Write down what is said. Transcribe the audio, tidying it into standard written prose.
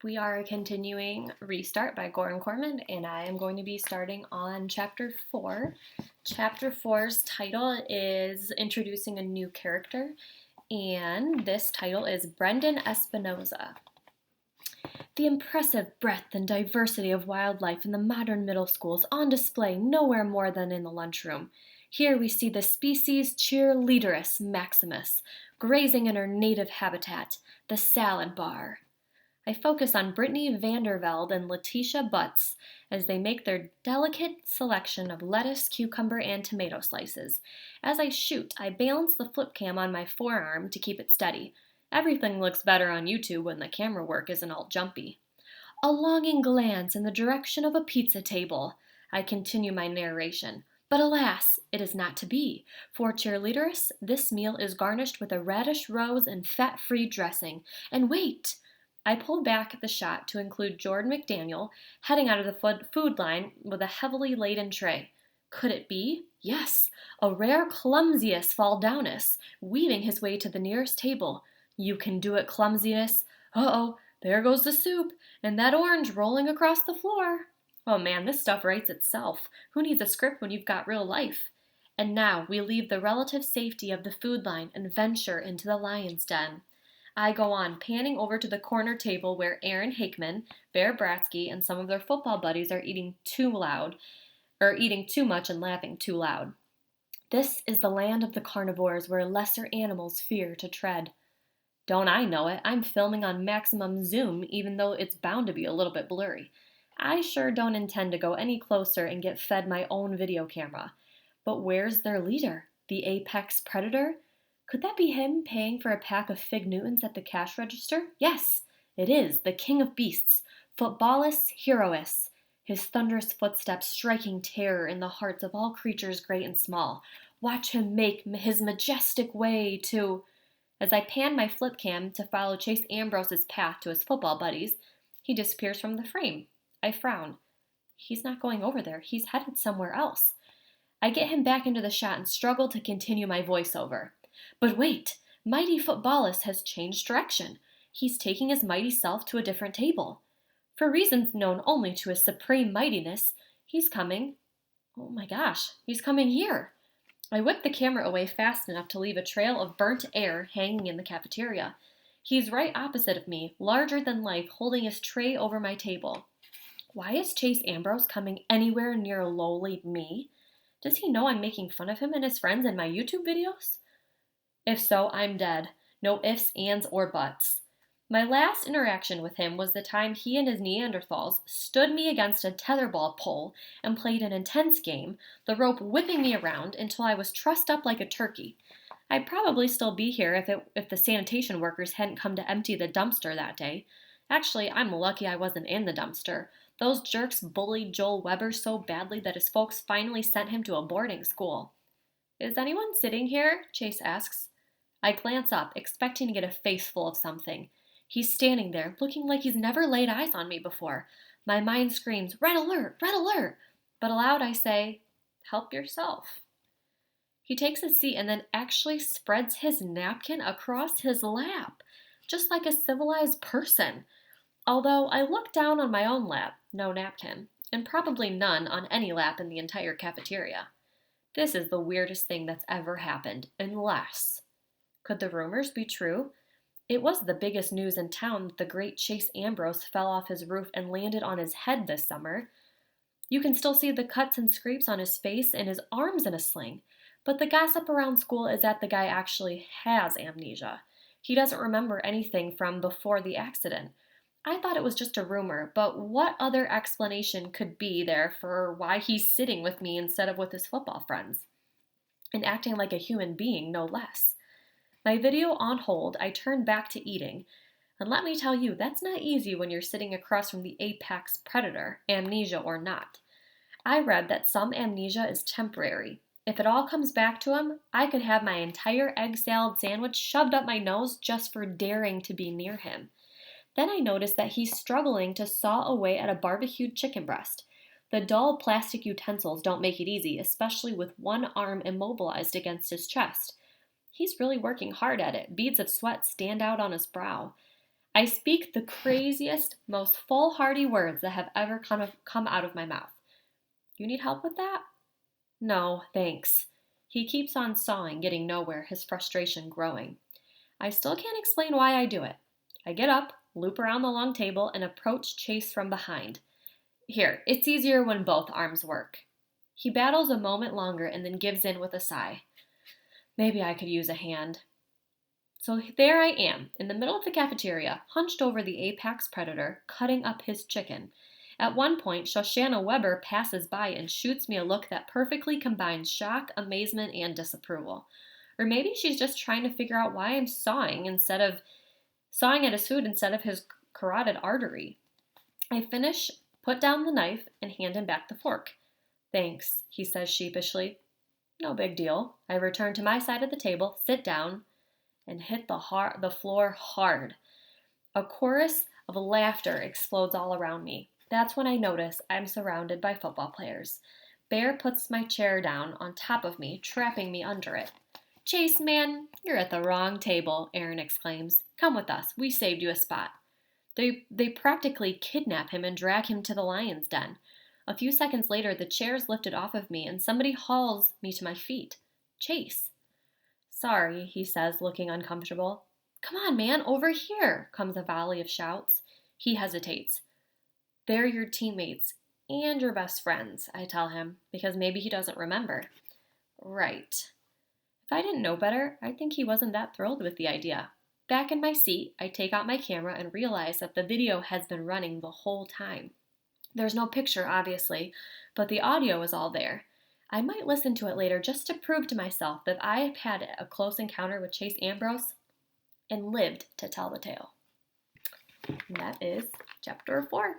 We are continuing Restart by Korman, and I am going to be starting on Chapter 4. Chapter four's title is Introducing a New Character, and this title is Brendan Espinoza. The impressive breadth and diversity of wildlife in the modern middle school is on display nowhere more than in the lunchroom. Here we see the species Cheerleaderus maximus, grazing in her native habitat, the salad bar. I focus on Brittany Vandervelde and Letitia Butts as they make their delicate selection of lettuce, cucumber, and tomato slices. As I shoot, I balance the flip cam on my forearm to keep it steady. Everything looks better on YouTube when the camera work isn't all jumpy. A longing glance in the direction of a pizza table. I continue my narration. But alas, it is not to be. For Cheerleaderus, this meal is garnished with a radish rose and fat-free dressing. And wait! I pulled back the shot to include Jordan McDaniel heading out of the food line with a heavily laden tray. Could it be? Yes, a rare clumsiest faldownus, weaving his way to the nearest table. You can do it, clumsiness. Uh-oh, there goes the soup, and that orange rolling across the floor. Oh man, this stuff writes itself. Who needs a script when you've got real life? And now we leave the relative safety of the food line and venture into the lion's den. I go on, panning over to the corner table where Aaron Hickman, Bear Bratsky, and some of their football buddies are eating too much and laughing too loud. This is the land of the carnivores where lesser animals fear to tread. Don't I know it? I'm filming on maximum zoom, even though it's bound to be a little bit blurry. I sure don't intend to go any closer and get fed my own video camera. But where's their leader? The apex predator? Could that be him paying for a pack of Fig Newtons at the cash register? Yes, it is, the king of beasts, Footballus Herois, his thunderous footsteps striking terror in the hearts of all creatures great and small. Watch him make his majestic way to... As I pan my flip cam to follow Chase Ambrose's path to his football buddies, he disappears from the frame. I frown. He's not going over there. He's headed somewhere else. I get him back into the shot and struggle to continue my voiceover. But wait! Mighty Footballus has changed direction. He's taking his mighty self to a different table. For reasons known only to his supreme mightiness, he's coming... Oh my gosh, he's coming here. I whip the camera away fast enough to leave a trail of burnt air hanging in the cafeteria. He's right opposite of me, larger than life, holding his tray over my table. Why is Chase Ambrose coming anywhere near lowly me? Does he know I'm making fun of him and his friends in my YouTube videos? If so, I'm dead. No ifs, ands, or buts. My last interaction with him was the time he and his Neanderthals stood me against a tetherball pole and played an intense game, the rope whipping me around until I was trussed up like a turkey. I'd probably still be here if the sanitation workers hadn't come to empty the dumpster that day. Actually, I'm lucky I wasn't in the dumpster. Those jerks bullied Joel Weber so badly that his folks finally sent him to a boarding school. Is anyone sitting here? Chase asks. I glance up, expecting to get a face full of something. He's standing there, looking like he's never laid eyes on me before. My mind screams, "Red alert! Red alert!" But aloud I say, "Help yourself." He takes a seat and then actually spreads his napkin across his lap, just like a civilized person. Although I look down on my own lap, no napkin, and probably none on any lap in the entire cafeteria. This is the weirdest thing that's ever happened, unless... Could the rumors be true? It was the biggest news in town that the great Chase Ambrose fell off his roof and landed on his head this summer. You can still see the cuts and scrapes on his face and his arms in a sling, but the gossip around school is that the guy actually has amnesia. He doesn't remember anything from before the accident. I thought it was just a rumor, but what other explanation could be there for why he's sitting with me instead of with his football friends? And acting like a human being, no less. My video on hold, I turn back to eating. And let me tell you, that's not easy when you're sitting across from the apex predator, amnesia or not. I read that some amnesia is temporary. If it all comes back to him, I could have my entire egg salad sandwich shoved up my nose just for daring to be near him. Then I noticed that he's struggling to saw away at a barbecued chicken breast. The dull plastic utensils don't make it easy, especially with one arm immobilized against his chest. He's really working hard at it. Beads of sweat stand out on his brow. I speak the craziest, most foolhardy words that have ever come out of my mouth. You need help with that? No, thanks. He keeps on sawing, getting nowhere, his frustration growing. I still can't explain why I do it. I get up, loop around the long table, and approach Chase from behind. Here, it's easier when both arms work. He battles a moment longer and then gives in with a sigh. Maybe I could use a hand. So there I am, in the middle of the cafeteria, hunched over the apex predator, cutting up his chicken. At one point, Shoshana Weber passes by and shoots me a look that perfectly combines shock, amazement, and disapproval. Or maybe she's just trying to figure out why I'm sawing at his food instead of his carotid artery. I finish, put down the knife, and hand him back the fork. Thanks, he says sheepishly. No big deal. I return to my side of the table, sit down, and hit the floor hard. A chorus of laughter explodes all around me. That's when I notice I'm surrounded by football players. Bear puts my chair down on top of me, trapping me under it. Chase, man, you're at the wrong table, Aaron exclaims. Come with us. We saved you a spot. They practically kidnap him and drag him to the lion's den. A few seconds later, the chair is lifted off of me and somebody hauls me to my feet. Chase. Sorry, he says, looking uncomfortable. Come on, man, over here, comes a volley of shouts. He hesitates. They're your teammates and your best friends, I tell him, because maybe he doesn't remember. Right. If I didn't know better, I'd think he wasn't that thrilled with the idea. Back in my seat, I take out my camera and realize that the video has been running the whole time. There's no picture, obviously, but the audio is all there. I might listen to it later just to prove to myself that I've had a close encounter with Chase Ambrose and lived to tell the tale. And that is chapter 4.